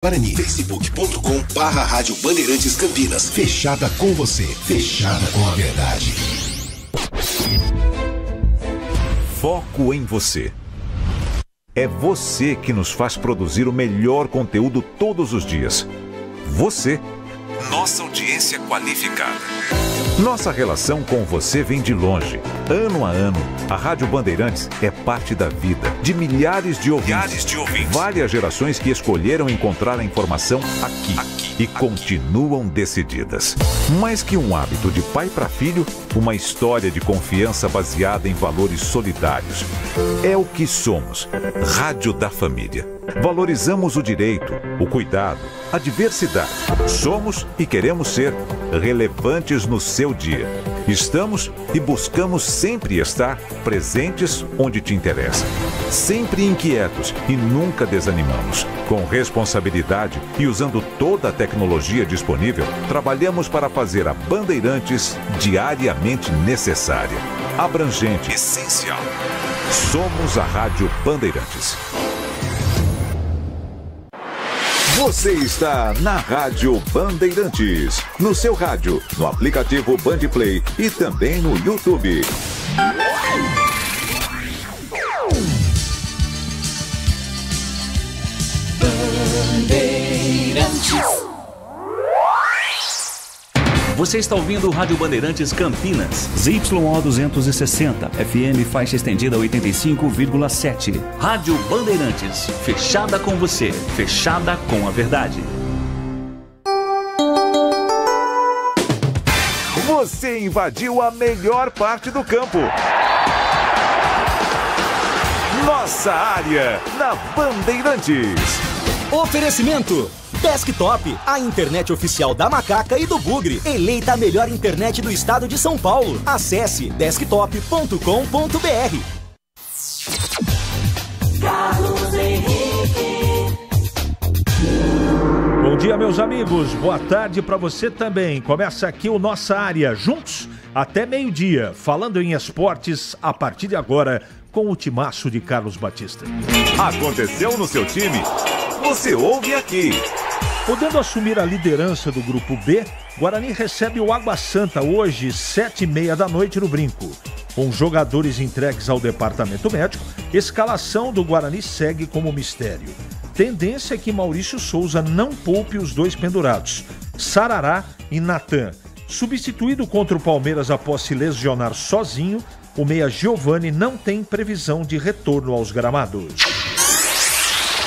Guarani, facebook.com/Rádio Bandeirantes Campinas. Fechada com você, fechada com a verdade. Foco em você. É você que nos faz produzir o melhor conteúdo todos os dias. Você, nossa audiência qualificada. Nossa relação com você vem de longe. Ano a ano, a Rádio Bandeirantes é parte da vida de milhares de ouvintes. Várias gerações que escolheram encontrar a informação aqui e continuam decididas. Mais que um hábito de pai para filho, uma história de confiança baseada em valores solidários. É o que somos. Rádio da Família. Valorizamos o direito, o cuidado, a diversidade. Somos e queremos ser relevantes no seu dia. Estamos e buscamos sempre estar presentes onde te interessa. Sempre inquietos e nunca desanimamos. Com responsabilidade e usando toda a tecnologia disponível, trabalhamos para fazer a Bandeirantes diariamente necessária, abrangente, essencial. Somos a Rádio Bandeirantes. Você está na Rádio Bandeirantes, no seu rádio, no aplicativo Bandplay e também no YouTube. Bandeirantes. Você está ouvindo o Rádio Bandeirantes Campinas. ZYO 260, FM faixa estendida 85,7. Rádio Bandeirantes, fechada com você, fechada com a verdade. Você invadiu a melhor parte do campo. Nossa área, na Bandeirantes. Oferecimento Desktop, a internet oficial da Macaca e do Bugre. Eleita a melhor internet do estado de São Paulo. Acesse desktop.com.br. Carlos Henrique. Bom dia, meus amigos. Boa tarde para você também. Começa aqui o Nossa Área, juntos até meio-dia, falando em esportes a partir de agora com o timaço de Carlos Batista. Aconteceu no seu time? Você ouve aqui. Podendo assumir a liderança do Grupo B, Guarani recebe o Água Santa hoje, 7h30 da noite no Brinco. Com jogadores entregues ao departamento médico, escalação do Guarani segue como mistério. Tendência é que Maurício Souza não poupe os dois pendurados, Sarará e Natan. Substituído contra o Palmeiras após se lesionar sozinho, o meia Giovani não tem previsão de retorno aos gramados.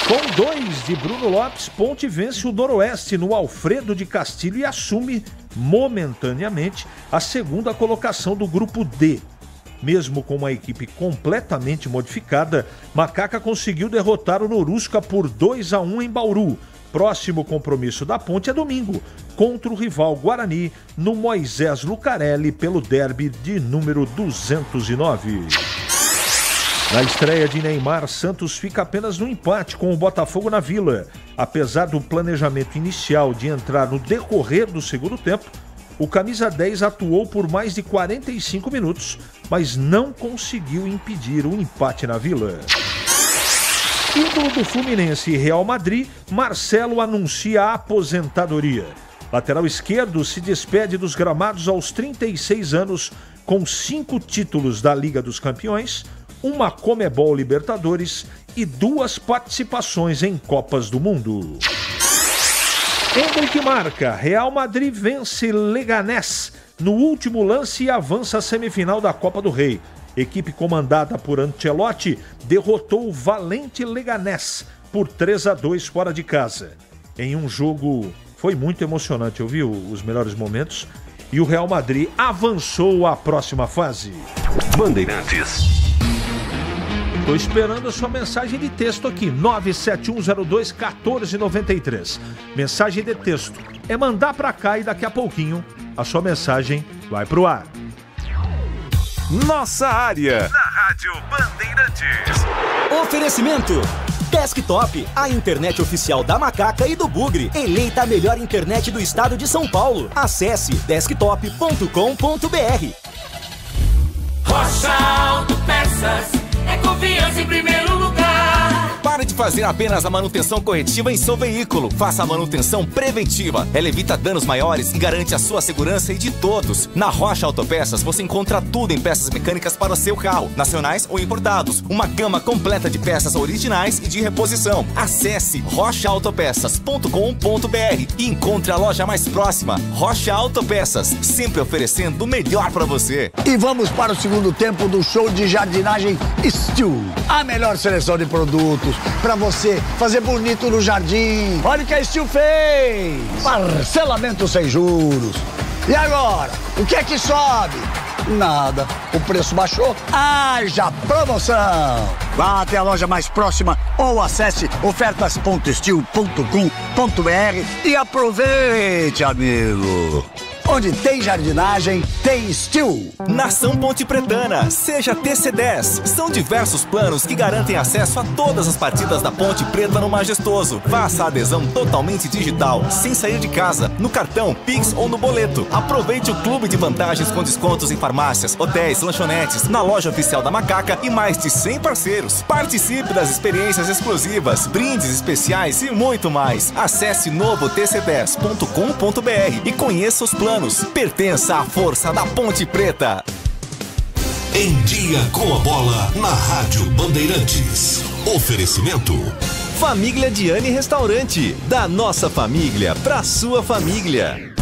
Com 2 de Bruno Lopes, Ponte vence o Noroeste no Alfredo de Castilho e assume momentaneamente a segunda colocação do Grupo D. Mesmo com uma equipe completamente modificada, Macaca conseguiu derrotar o Norusca por 2-1 em Bauru. Próximo compromisso da Ponte é domingo, contra o rival Guarani, no Moisés Lucarelli, pelo derby de número 209. Na estreia de Neymar, Santos fica apenas no empate com o Botafogo na Vila. Apesar do planejamento inicial de entrar no decorrer do segundo tempo, o camisa 10 atuou por mais de 45 minutos, mas não conseguiu impedir o empate na Vila. Ídolo do Fluminense e Real Madrid, Marcelo anuncia a aposentadoria. Lateral esquerdo se despede dos gramados aos 36 anos, com 5 títulos da Liga dos Campeões, uma Comebol Libertadores e 2 participações em Copas do Mundo. Henrique marca, Real Madrid vence Leganés no último lance e avança à semifinal da Copa do Rei. Equipe comandada por Ancelotti derrotou o valente Leganés por 3-2 fora de casa. Em um jogo foi muito emocionante, eu vi os melhores momentos, e o Real Madrid avançou à próxima fase. Bandeirantes. Estou esperando a sua mensagem de texto aqui, 97102-1493. Mensagem de texto. É mandar para cá e daqui a pouquinho a sua mensagem vai pro ar. Nossa área, na Rádio Bandeirantes. Oferecimento Desktop, a internet oficial da Macaca e do Bugre. Eleita a melhor internet do estado de São Paulo. Acesse desktop.com.br. Rocha Auto Peças é confiança em primeiro lugar. Para Pare de fazer apenas a manutenção corretiva em seu veículo. Faça a manutenção preventiva. Ela evita danos maiores e garante a sua segurança e de todos. Na Rocha Autopeças você encontra tudo em peças mecânicas para o seu carro, nacionais ou importados. Uma gama completa de peças originais e de reposição. Acesse rochaautopeças.com.br e encontre a loja mais próxima. Rocha Autopeças, sempre oferecendo o melhor para você. E vamos para o segundo tempo do show de jardinagem Steel. A melhor seleção de produtos para você fazer bonito no jardim. Olha o que a Steel fez! Parcelamento sem juros. E agora, o que é que sobe? Nada. O preço baixou? Haja promoção! Vá até a loja mais próxima ou acesse ofertas.steel.com.br e aproveite, amigo! Onde tem jardinagem, tem Steel. Nação Ponte Pretana, seja TC10. São diversos planos que garantem acesso a todas as partidas da Ponte Preta no Majestoso. Faça a adesão totalmente digital, sem sair de casa, no cartão, Pix ou no boleto. Aproveite o clube de vantagens com descontos em farmácias, hotéis, lanchonetes, na loja oficial da Macaca e mais de 100 parceiros. Participe das experiências exclusivas, brindes especiais e muito mais. Acesse novotc10.com.br e conheça os planos. Pertença à força da Ponte Preta. Em Dia com a Bola na Rádio Bandeirantes. Oferecimento Família Diane Restaurante. Da nossa família pra sua família.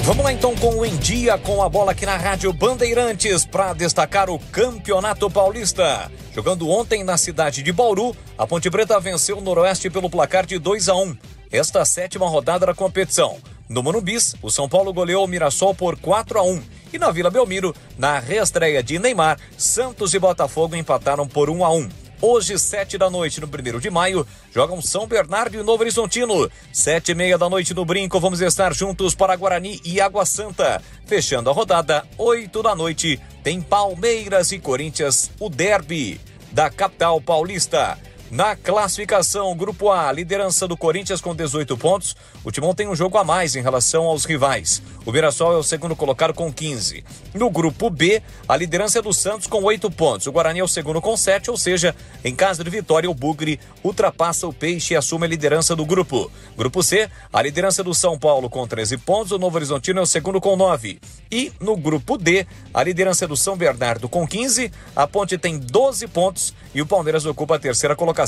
Vamos lá então com o Em Dia com a Bola aqui na Rádio Bandeirantes para destacar o Campeonato Paulista. Jogando ontem na cidade de Bauru, a Ponte Preta venceu o Noroeste pelo placar de 2-1. Esta é a 7ª rodada da competição. No Monumbis, o São Paulo goleou o Mirassol por 4-1. E na Vila Belmiro, na reestreia de Neymar, Santos e Botafogo empataram por 1-1. Hoje, 7 da noite, no 1º de maio, jogam São Bernardo e Novo Horizontino. 7h30 da noite no Brinco, vamos estar juntos para Guarani e Água Santa. Fechando a rodada, 8 da noite, tem Palmeiras e Corinthians, o derby da capital paulista. Na classificação, Grupo A, liderança do Corinthians com 18 pontos. O Timão tem um jogo a mais em relação aos rivais. O Mirassol é o segundo colocado com 15. No Grupo B, a liderança é do Santos com 8 pontos. O Guarani é o segundo com 7, ou seja, em caso de vitória, o Bugre ultrapassa o Peixe e assume a liderança do grupo. Grupo C, a liderança do São Paulo com 13 pontos. O Novo Horizontino é o segundo com 9. E no Grupo D, a liderança é do São Bernardo com 15. A Ponte tem 12 pontos e o Palmeiras ocupa a terceira colocação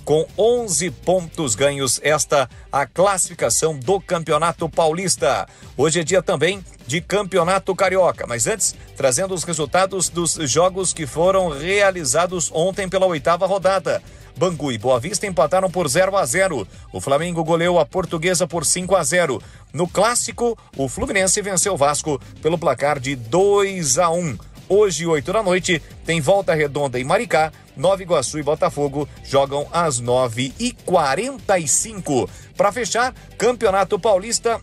com 11 pontos ganhos. Esta a classificação do Campeonato Paulista. Hoje é dia também de Campeonato Carioca, mas antes, trazendo os resultados dos jogos que foram realizados ontem pela 8ª rodada. Bangu e Boa Vista empataram por 0-0. O Flamengo goleou a Portuguesa por 5-0. No Clássico, o Fluminense venceu o Vasco pelo placar de 2-1. Hoje, 8 da noite, tem Volta Redonda e Maricá. Nova Iguaçu e Botafogo jogam às 9h45. Para fechar, Campeonato Paulista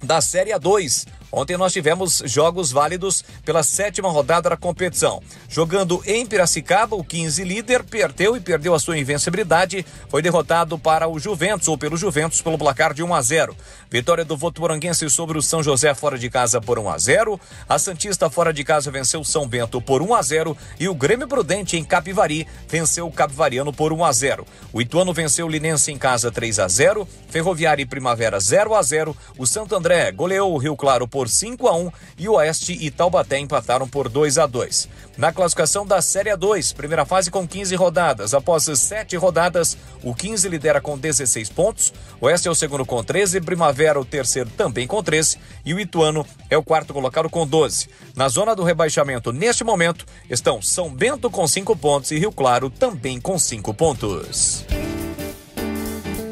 da Série A2. Ontem nós tivemos jogos válidos pela 7ª rodada da competição. Jogando em Piracicaba, o 15 líder perdeu a sua invencibilidade. Foi derrotado para o Juventus, ou pelo Juventus, pelo placar de 1-0. Vitória do Votuporanguense sobre o São José fora de casa por 1-0. A Santista fora de casa venceu o São Bento por 1-0. E o Grêmio Prudente em Capivari venceu o Capivariano por 1-0. O Ituano venceu o Linense em casa 3-0. Ferroviária e Primavera 0-0. O Santo André goleou o Rio Claro por 5-1 e o Oeste e Taubaté empataram por 2-2. Na classificação da Série A2, primeira fase com 15 rodadas. Após 7 rodadas, o 15 lidera com 16 pontos. O Oeste é o segundo com 13, Primavera o terceiro também com 13 e o Ituano é o quarto colocado com 12. Na zona do rebaixamento, neste momento, estão São Bento com 5 pontos e Rio Claro também com 5 pontos.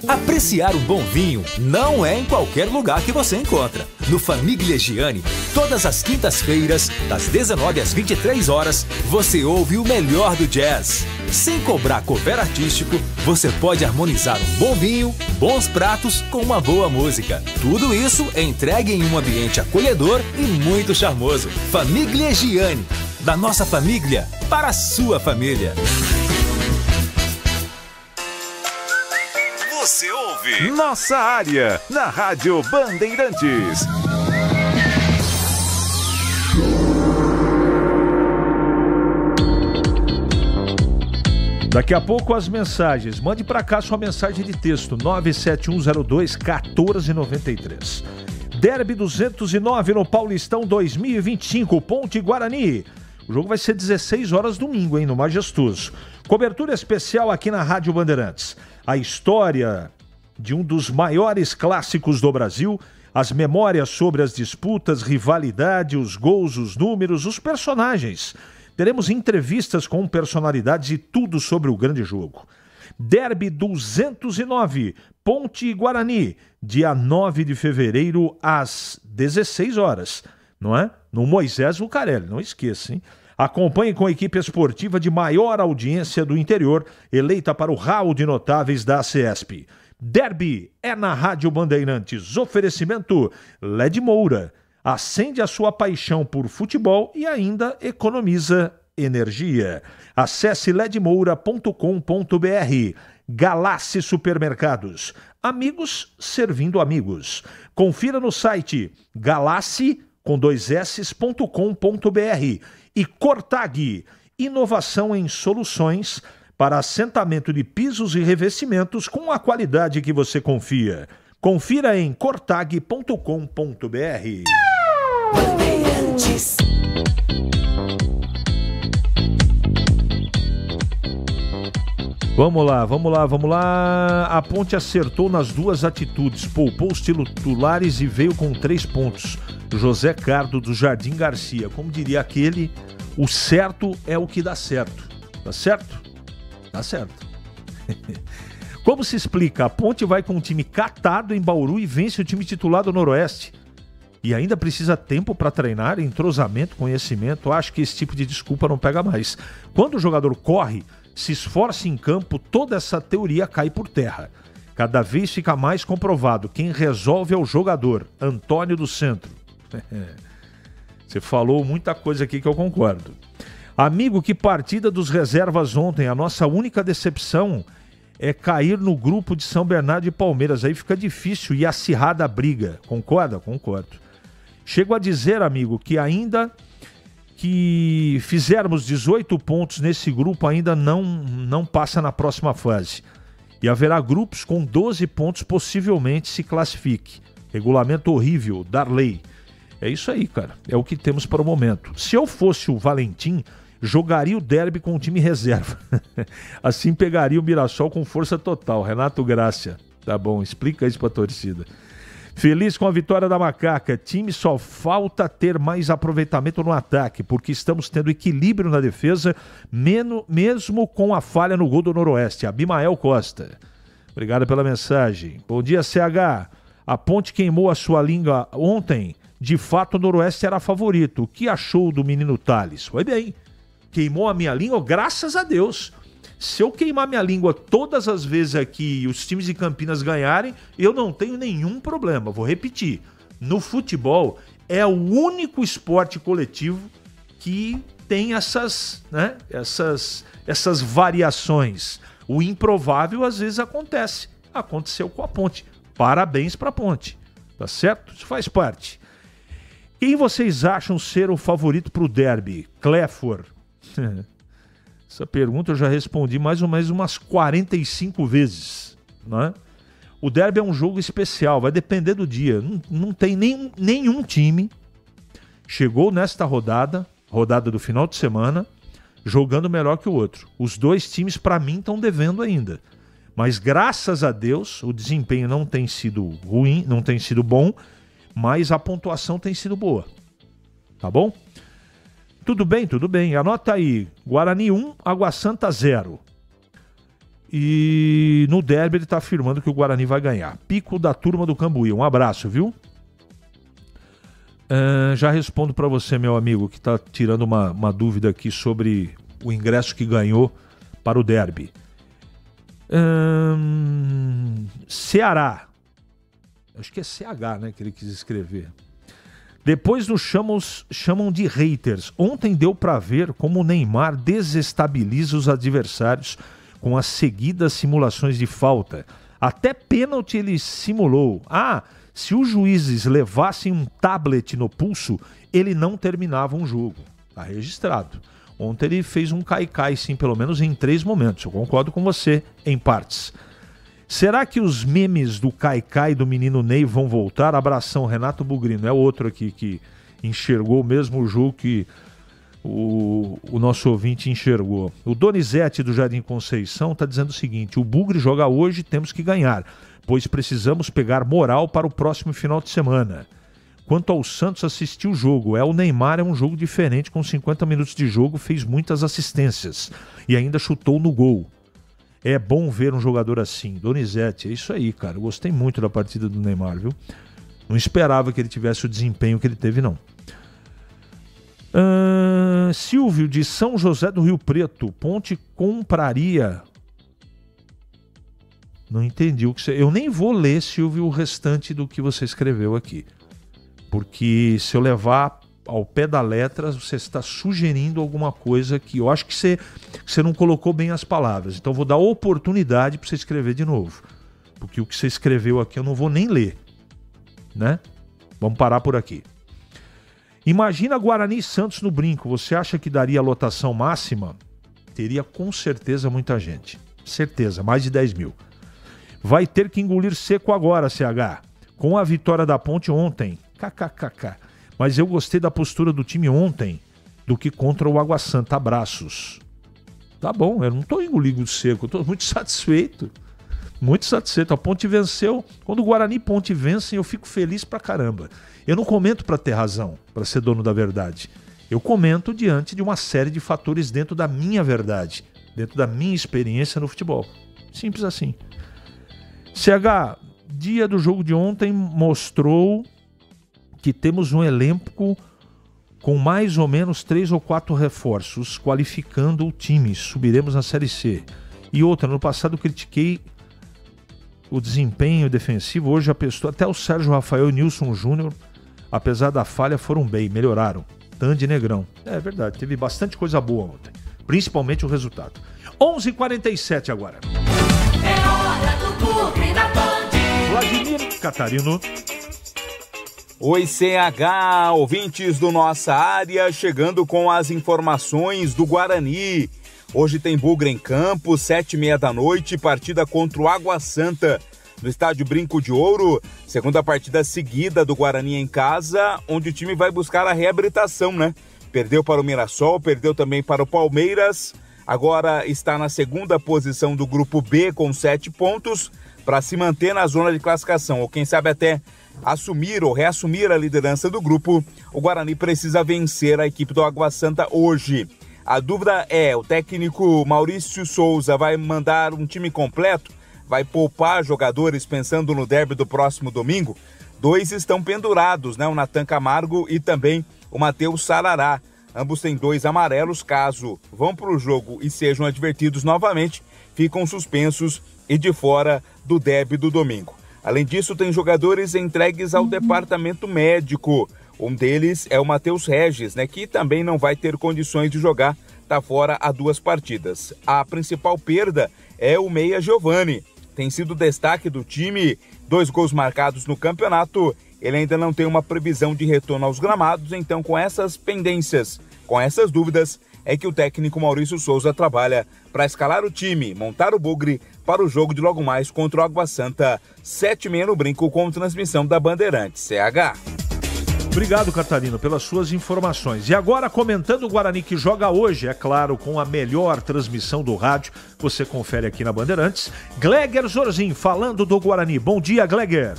Apreciar um bom vinho não é em qualquer lugar que você encontra. No Família Giani, todas as quintas-feiras, das 19 às 23 horas, você ouve o melhor do jazz. Sem cobrar cover artístico, você pode harmonizar um bom vinho, bons pratos com uma boa música. Tudo isso é entregue em um ambiente acolhedor e muito charmoso. Família Giani, da nossa família para a sua família. Você ouve Nossa Área, na Rádio Bandeirantes. Daqui a pouco as mensagens. Mande para cá sua mensagem de texto, 97102-1493. Derby 209 no Paulistão 2025, Ponte Guarani. O jogo vai ser 16 horas domingo, hein, no Majestoso. Cobertura especial aqui na Rádio Bandeirantes. A história de um dos maiores clássicos do Brasil, as memórias sobre as disputas, rivalidade, os gols, os números, os personagens. Teremos entrevistas com personalidades e tudo sobre o grande jogo. Derby 209, Ponte Guarani, dia 9 de fevereiro, às 16 horas. Não é? No Moisés Lucarelli, não esqueça, hein? Acompanhe com a equipe esportiva de maior audiência do interior, eleita para o hall de notáveis da CESP. Derby é na Rádio Bandeirantes. Oferecimento LED Moura. Acende a sua paixão por futebol e ainda economiza energia. Acesse ledmoura.com.br. Galassi Supermercados. Amigos servindo amigos. Confira no site galassi.com.br. E Cortag, inovação em soluções para assentamento de pisos e revestimentos com a qualidade que você confia. Confira em cortag.com.br. Vamos lá. A Ponte acertou nas duas atitudes, poupou os titulares e veio com 3 pontos. José Cardo do Jardim Garcia. Como diria aquele, o certo é o que dá certo. Tá certo? Tá certo. Como se explica? A Ponte vai com um time catado em Bauru e vence o time titular do Noroeste. E ainda precisa tempo para treinar, entrosamento, conhecimento. Acho que esse tipo de desculpa não pega mais. Quando o jogador corre, se esforça em campo, toda essa teoria cai por terra. Cada vez fica mais comprovado. Quem resolve é o jogador. Antônio do Centro. Você falou muita coisa aqui que eu concordo. Amigo, que partida dos reservas ontem. A nossa única decepção é cair no grupo de São Bernardo e Palmeiras. Aí fica difícil e acirrada a briga. Concorda? Concordo. Chego a dizer, amigo, que ainda que fizermos 18 pontos nesse grupo, ainda não passa na próxima fase. E haverá grupos com 12 pontos, possivelmente se classifique. Regulamento horrível, Darley. É isso aí, cara. É o que temos para o momento. Se eu fosse o Valentim, jogaria o derby com o time reserva. Assim pegaria o Mirassol com força total. Renato Grácia. Tá bom, explica isso para a torcida. Feliz com a vitória da Macaca. Time só falta ter mais aproveitamento no ataque, porque estamos tendo equilíbrio na defesa, mesmo com a falha no gol do Noroeste. Abimael Costa. Obrigado pela mensagem. Bom dia, CH. A Ponte queimou a sua língua ontem. De fato, o Noroeste era favorito. O que achou do menino Thales? Foi bem. Queimou a minha língua? Graças a Deus. Se eu queimar minha língua todas as vezes aqui e os times de Campinas ganharem, eu não tenho nenhum problema. Vou repetir. No futebol, é o único esporte coletivo que tem essas variações. O improvável às vezes acontece. Aconteceu com a Ponte. Parabéns para a Ponte. Tá certo? Isso faz parte. Quem vocês acham ser o favorito para o derby? Cléfor. Essa pergunta eu já respondi mais ou menos umas 45 vezes. Né? O derby é um jogo especial, vai depender do dia. Não tem nenhum time chegou nesta rodada do final de semana, jogando melhor que o outro. Os dois times, para mim, estão devendo ainda. Mas, graças a Deus, o desempenho não tem sido ruim, não tem sido bom, mas a pontuação tem sido boa. Tá bom? Tudo bem. Anota aí. Guarani 1, Água Santa 0. E no derby ele está afirmando que o Guarani vai ganhar. Pico da turma do Cambuí. Um abraço, viu? Já respondo para você, meu amigo, que está tirando uma dúvida aqui sobre o ingresso que ganhou para o derby. Ceará. Acho que é CH, né, que ele quis escrever. Depois nos chamam de haters. Ontem deu para ver como o Neymar desestabiliza os adversários com as seguidas simulações de falta. Até pênalti ele simulou. Se os juízes levassem um tablet no pulso, ele não terminava um jogo. Está registrado. Ontem ele fez um cai-cai, sim, pelo menos em 3 momentos. Eu concordo com você, em partes. Será que os memes do cai-cai do menino Ney vão voltar? Abração, Renato Bugrino. É outro aqui que enxergou o mesmo jogo que o nosso ouvinte enxergou. O Donizete do Jardim Conceição está dizendo o seguinte: o Bugre joga hoje, temos que ganhar, pois precisamos pegar moral para o próximo final de semana. Quanto ao Santos, assistir o jogo. O Neymar é um jogo diferente, com 50 minutos de jogo, fez muitas assistências e ainda chutou no gol. É bom ver um jogador assim. Donizete, é isso aí, cara. Eu gostei muito da partida do Neymar, viu? Não esperava que ele tivesse o desempenho que ele teve, não. Silvio, de São José do Rio Preto. Ponte compraria... Não entendi o que você... Eu nem vou ler, Silvio, o restante do que você escreveu aqui. Porque se eu levar ao pé da letra, você está sugerindo alguma coisa que eu acho que você não colocou bem as palavras. Então eu vou dar oportunidade para você escrever de novo. Porque o que você escreveu aqui eu não vou nem ler. Né? Vamos parar por aqui. Imagina Guarani e Santos no Brinco. Você acha que daria a lotação máxima? Teria com certeza muita gente. Certeza, mais de 10 mil. Vai ter que engolir seco agora, CH. Com a vitória da Ponte ontem. KKKK. Mas eu gostei da postura do time ontem do que contra o Água Santa. Abraços. Tá bom, eu não estou engolindo seco. Eu estou muito satisfeito. Muito satisfeito. A Ponte venceu. Quando o Guarani e Ponte vencem, eu fico feliz pra caramba. Eu não comento para ter razão, para ser dono da verdade. Eu comento diante de uma série de fatores dentro da minha verdade, dentro da minha experiência no futebol. Simples assim. CH, dia do jogo de ontem mostrou que temos um elenco com mais ou menos 3 ou 4 reforços, qualificando o time. Subiremos na Série C. E outra, no passado eu critiquei o desempenho defensivo. Hoje a pessoa, até o Sérgio Rafael e o Nilson Júnior, apesar da falha, foram bem, melhoraram. Tandy e Negrão. É verdade, teve bastante coisa boa ontem. Principalmente o resultado. 11h47 agora. É hora do Bugre da Band. Vladimir Catarino. Oi, CH, ouvintes do Nossa Área, chegando com as informações do Guarani. Hoje tem Bugre em campo, 7h30 da noite, partida contra o Água Santa, no estádio Brinco de Ouro, segunda partida seguida do Guarani em casa, onde o time vai buscar a reabilitação, né? Perdeu para o Mirassol, perdeu também para o Palmeiras, agora está na segunda posição do grupo B com 7 pontos, para se manter na zona de classificação, ou quem sabe até assumir ou reassumir a liderança do grupo. O Guarani precisa vencer a equipe do Água Santa hoje. A dúvida é, o técnico Maurício Souza vai mandar um time completo? Vai poupar jogadores pensando no derby do próximo domingo? 2 estão pendurados, né? O Natan Camargo e também o Matheus Sarará. Ambos têm 2 amarelos, caso vão para o jogo e sejam advertidos novamente, ficam suspensos e de fora do derby do domingo. Além disso, tem jogadores entregues ao departamento médico. Um deles é o Matheus Regis, né, que também não vai ter condições de jogar, está fora há 2 partidas. A principal perda é o meia Giovani. Tem sido destaque do time, 2 gols marcados no campeonato. Ele ainda não tem uma previsão de retorno aos gramados, então com essas pendências, com essas dúvidas, é que o técnico Maurício Souza trabalha para escalar o time, montar o Bugre para o jogo de logo mais contra o Água Santa, 7h30 no Brinco, com transmissão da Bandeirantes. CH. Obrigado, Catarino, pelas suas informações. E agora, comentando o Guarani que joga hoje, é claro, com a melhor transmissão do rádio, você confere aqui na Bandeirantes, Gleger Zorzin, falando do Guarani. Bom dia, Gleger.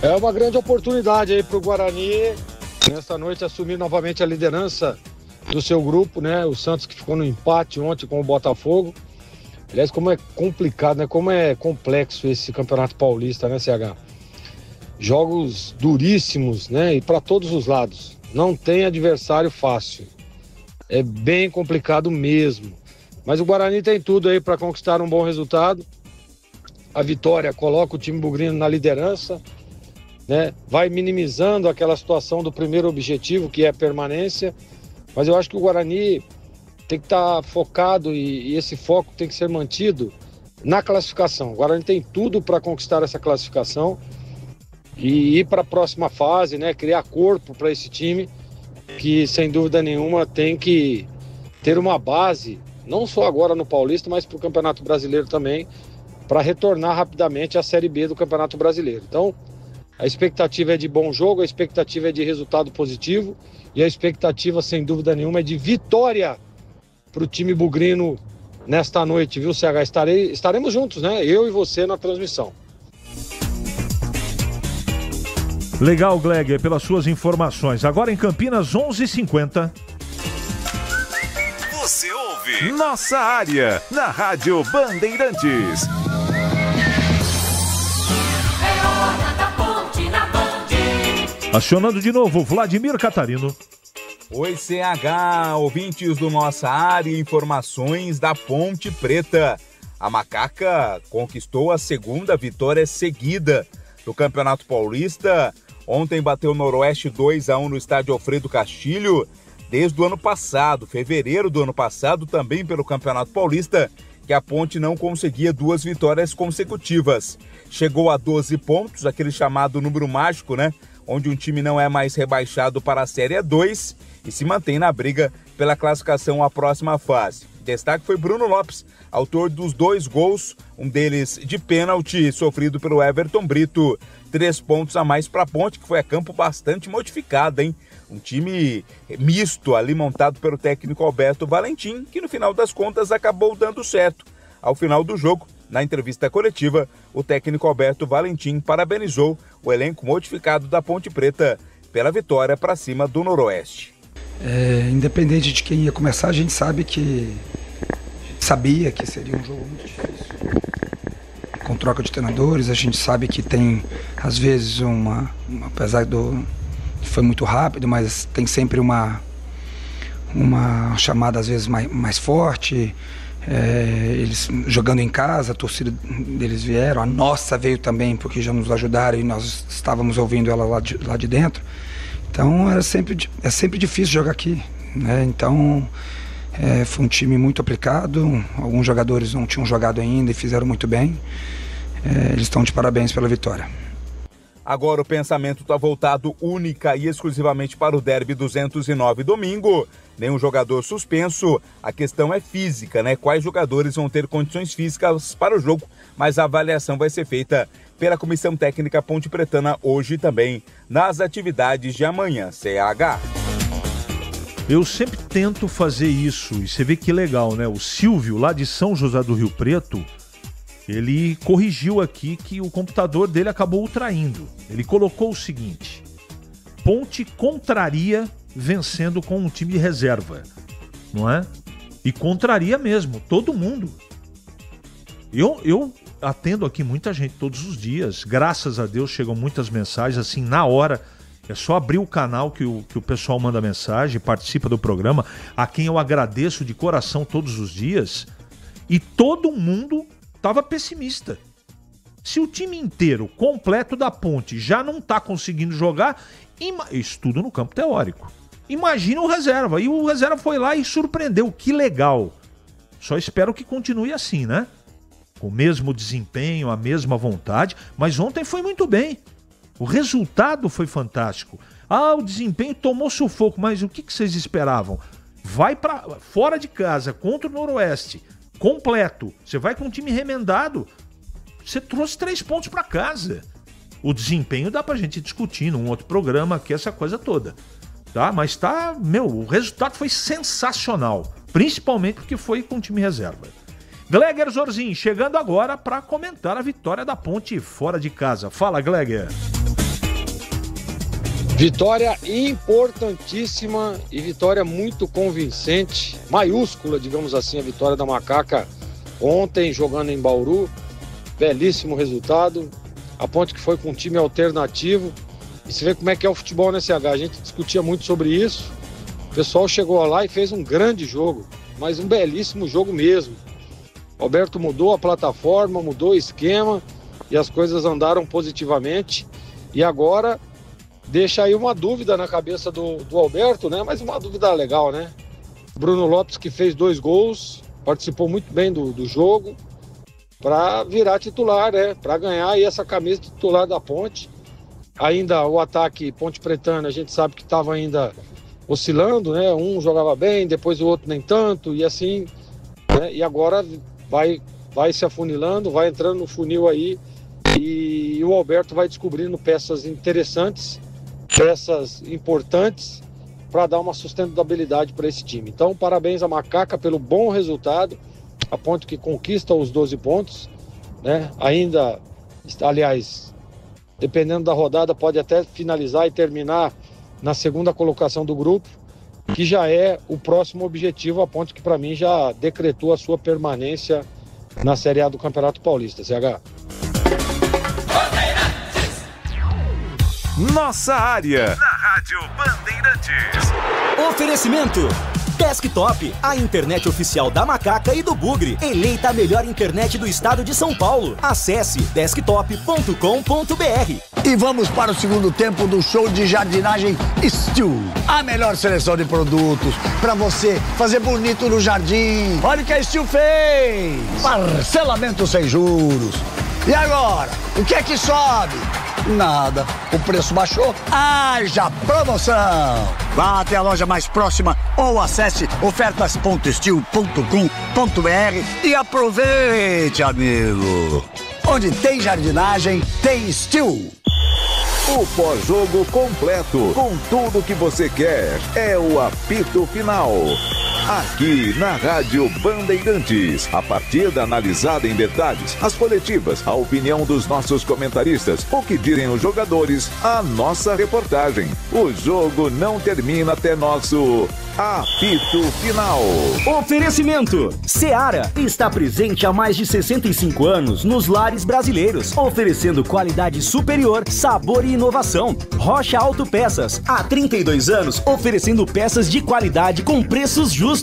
É uma grande oportunidade aí para o Guarani, nessa noite, assumir novamente a liderança do seu grupo, né? O Santos que ficou no empate ontem com o Botafogo. Aliás, como é complicado, né? Como é complexo esse Campeonato Paulista, né, CH? Jogos duríssimos, né? E para todos os lados. Não tem adversário fácil. É bem complicado mesmo. Mas o Guarani tem tudo aí para conquistar um bom resultado. A vitória coloca o time bugrino na liderança, né? Vai minimizando aquela situação do primeiro objetivo, que é a permanência. Mas eu acho que o Guarani tem que estar focado e esse foco tem que ser mantido na classificação. O Guarani tem tudo para conquistar essa classificação e ir para a próxima fase, né? Criar corpo para esse time que sem dúvida nenhuma tem que ter uma base, não só agora no Paulista, mas para o Campeonato Brasileiro também, para retornar rapidamente à Série B do Campeonato Brasileiro. Então, a expectativa é de bom jogo, a expectativa é de resultado positivo e a expectativa, sem dúvida nenhuma, é de vitória para o time bugrino nesta noite, viu, CH? Estaremos juntos, né? Eu e você na transmissão. Legal, Gleger, pelas suas informações. Agora em Campinas, 11h50. Você ouve Nossa Área, na Rádio Bandeirantes. É hora da ponte na Band. Acionando de novo, Vladimir Catarino. Oi, CH, ouvintes do Nossa Área, informações da Ponte Preta. A Macaca conquistou a segunda vitória seguida do Campeonato Paulista. Ontem bateu o Noroeste 2-1 no estádio Alfredo Castilho. Desde o ano passado, fevereiro do ano passado, também pelo Campeonato Paulista, que a Ponte não conseguia 2 vitórias consecutivas. Chegou a 12 pontos, aquele chamado número mágico, né? Onde um time não é mais rebaixado para a Série 2 e se mantém na briga pela classificação à próxima fase. Destaque foi Bruno Lopes, autor dos 2 gols, um deles de pênalti sofrido pelo Everton Brito. 3 pontos a mais para a Ponte, que foi a campo bastante modificado, hein? Um time misto ali montado pelo técnico Alberto Valentim, que no final das contas acabou dando certo. Ao final do jogo, na entrevista coletiva, o técnico Alberto Valentim parabenizou o elenco modificado da Ponte Preta pela vitória para cima do Noroeste. Independente de quem ia começar, a gente sabia que seria um jogo muito difícil. Com troca de treinadores, a gente sabe que tem, às vezes, apesar do... Foi muito rápido, mas tem sempre uma chamada, às vezes, mais forte. Eles jogando em casa, a torcida deles vieram, a nossa veio também, porque já nos ajudaram e nós estávamos ouvindo ela lá de dentro. Então, é sempre difícil jogar aqui, né? Então, foi um time muito aplicado, alguns jogadores não tinham jogado ainda e fizeram muito bem. Eles estão de parabéns pela vitória. Agora o pensamento está voltado única e exclusivamente para o Derby 209 domingo. Nenhum jogador suspenso, a questão é física, né? Quais jogadores vão ter condições físicas para o jogo, mas a avaliação vai ser feita pela Comissão Técnica Ponte Pretana hoje também, nas atividades de amanhã, CH. Eu sempre tento fazer isso, e você vê que legal, né? O Silvio, lá de São José do Rio Preto, ele corrigiu aqui que o computador dele acabou o traindo. Ele colocou o seguinte: Ponte contraria vencendo com um time de reserva, não é? E contraria mesmo, todo mundo. Eu atendo aqui muita gente todos os dias, graças a Deus chegam muitas mensagens assim na hora. É só abrir o canal que o pessoal manda mensagem, participa do programa, a quem eu agradeço de coração todos os dias. E todo mundo estava pessimista. Se o time inteiro, completo da Ponte, já não está conseguindo jogar, estudo no campo teórico. Imagina o reserva. E o reserva foi lá e surpreendeu. Que legal. Só espero que continue assim, né? Com o mesmo desempenho, a mesma vontade. Mas ontem foi muito bem. O resultado foi fantástico. O desempenho tomou sufoco. Mas o que vocês esperavam? Vai para fora de casa, contra o Noroeste, completo. Você vai com um time remendado. Você trouxe 3 pontos para casa. O desempenho dá pra gente discutir num outro programa aqui, essa coisa toda. Tá? Mas o resultado foi sensacional. Principalmente porque foi com o time reserva. Gleger Zorzin, chegando agora para comentar a vitória da Ponte fora de casa. Fala, Gleger. Vitória importantíssima e vitória muito convincente, maiúscula, digamos assim, a vitória da Macaca ontem jogando em Bauru. Belíssimo resultado. A Ponte que foi com um time alternativo. E você vê como é que é o futebol, né, CH? A gente discutia muito sobre isso. O pessoal chegou lá e fez um grande jogo, mas um belíssimo jogo mesmo. Alberto mudou a plataforma, mudou o esquema e as coisas andaram positivamente. E agora deixa aí uma dúvida na cabeça do Alberto, né? Mas uma dúvida legal, né? Bruno Lopes, que fez 2 gols, participou muito bem do jogo para virar titular, né? Para ganhar aí essa camisa de titular da Ponte. Ainda o ataque Ponte Pretana, a gente sabe que estava ainda oscilando, né? Um jogava bem, depois o outro nem tanto, e assim, né? E agora vai se afunilando, vai entrando no funil aí, e o Alberto vai descobrindo peças interessantes, peças importantes, para dar uma sustentabilidade para esse time. Então, parabéns a Macaca pelo bom resultado, a Ponte que conquista os 12 pontos, né? Ainda, aliás, dependendo da rodada, pode até finalizar e terminar na segunda colocação do grupo, que já é o próximo objetivo, a Ponte que para mim já decretou a sua permanência na Série A do Campeonato Paulista, CH. Nossa área, na Rádio Bandeirantes. Oferecimento Desktop, a internet oficial da Macaca e do Bugre, eleita a melhor internet do estado de São Paulo. Acesse desktop.com.br. E vamos para o segundo tempo do show de jardinagem Steel. A melhor seleção de produtos para você fazer bonito no jardim. Olha o que a Steel fez! Parcelamento sem juros. E agora, o que é que sobe? Nada. O preço baixou? Haja promoção! Vá até a loja mais próxima ou acesse ofertas.steel.com.br e aproveite, amigo! Onde tem jardinagem, tem Steel. O pós-jogo completo, com tudo que você quer, é o apito final. Aqui na Rádio Bandeirantes, a partida analisada em detalhes, as coletivas, a opinião dos nossos comentaristas, o que dizem os jogadores, a nossa reportagem. O jogo não termina até nosso apito final. Oferecimento Seara está presente há mais de 65 anos nos lares brasileiros, oferecendo qualidade superior, sabor e inovação. Rocha Autopeças, há 32 anos, oferecendo peças de qualidade com preços justos.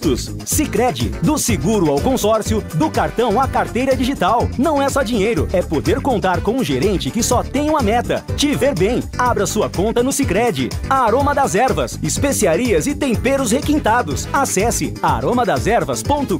Sicredi, do seguro ao consórcio, do cartão à carteira digital. Não é só dinheiro, é poder contar com um gerente que só tem uma meta: te ver bem. Abra sua conta no Sicredi. Aroma das Ervas, especiarias e temperos requintados. Acesse aromadaservas.com.br.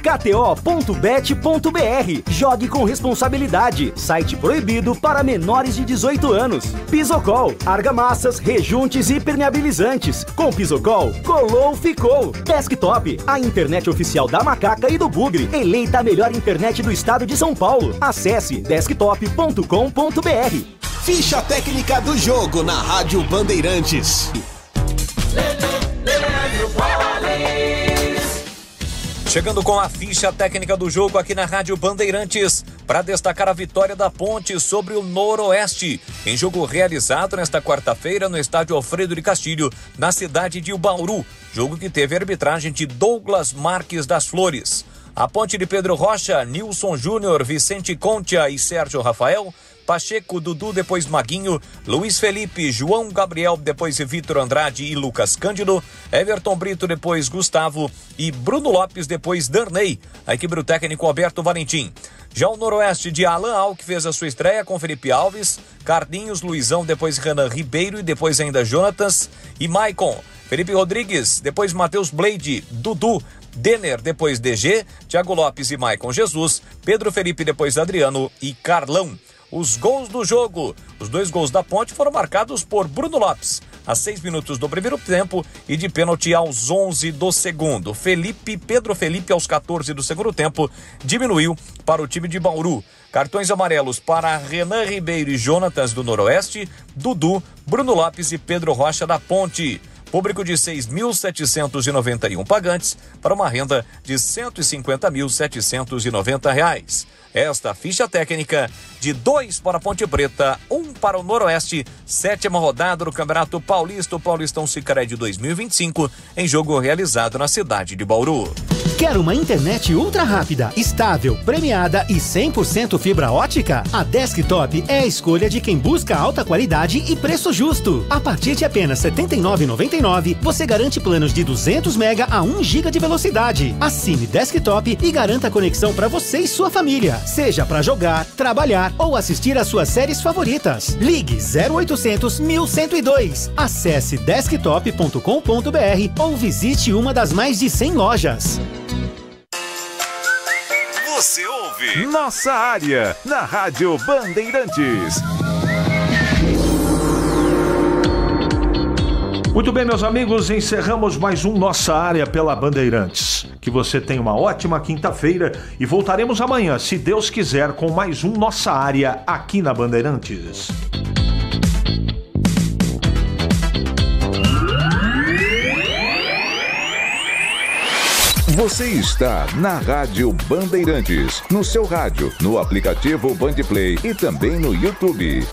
kto.bet.br. Jogue com responsabilidade. Site proibido para menores de 18 anos. Pisocol, argamassas, rejuntes e permeabilizantes. Com Pisocol, colou, ficou. Desktop, a internet oficial da Macaca e do Bugre, eleita a melhor internet do estado de São Paulo. Acesse desktop.com.br. Ficha técnica do jogo na Rádio Bandeirantes. Chegando com a ficha técnica do jogo aqui na Rádio Bandeirantes, para destacar a vitória da Ponte sobre o Noroeste, em jogo realizado nesta quarta-feira no estádio Alfredo de Castilho, na cidade de Bauru, jogo que teve a arbitragem de Douglas Marques das Flores. A Ponte de Pedro Rocha, Nilson Júnior, Vicente Contia e Sérgio Rafael, Pacheco, Dudu, depois Maguinho, Luiz Felipe, João Gabriel, depois Vitor Andrade e Lucas Cândido, Everton Brito, depois Gustavo e Bruno Lopes, depois Darney. A equipe do técnico Alberto Valentim. Já o Noroeste de Alan Al, que fez a sua estreia com Felipe Alves, Carlinhos, Luizão, depois Renan Ribeiro e depois ainda Jonatas e Maicon. Felipe Rodrigues, depois Matheus Blade, Dudu, Denner, depois DG, Thiago Lopes e Maicon Jesus, Pedro Felipe, depois Adriano e Carlão. Os gols do jogo. Os 2 gols da Ponte foram marcados por Bruno Lopes, aos 6 minutos do primeiro tempo e de pênalti aos 11 do segundo. Pedro Felipe, aos 14 do segundo tempo, diminuiu para o time de Bauru. Cartões amarelos para Renan Ribeiro e Jonatas do Noroeste, Dudu, Bruno Lopes e Pedro Rocha da Ponte. Público de 6.791 pagantes para uma renda de R$ 150.790. Esta ficha técnica de 2 para a Ponte Preta, 1 para o Noroeste, 7ª rodada do Campeonato Paulista, o Paulistão Sicredi 2025, em jogo realizado na cidade de Bauru. Quer uma internet ultra rápida, estável, premiada e 100% fibra ótica? A Desktop é a escolha de quem busca alta qualidade e preço justo. A partir de apenas R$ 79,99, você garante planos de 200 MB a 1 GB de velocidade. Assine Desktop e garanta conexão para você e sua família, seja para jogar, trabalhar ou assistir às suas séries favoritas. Ligue 0800 1102. Acesse desktop.com.br ou visite uma das mais de 100 lojas. Você ouve Nossa Área, na Rádio Bandeirantes. Muito bem, meus amigos, encerramos mais um Nossa Área pela Bandeirantes. Que você tenha uma ótima quinta-feira e voltaremos amanhã, se Deus quiser, com mais um Nossa Área aqui na Bandeirantes. Você está na Rádio Bandeirantes, no seu rádio, no aplicativo Bandplay e também no YouTube.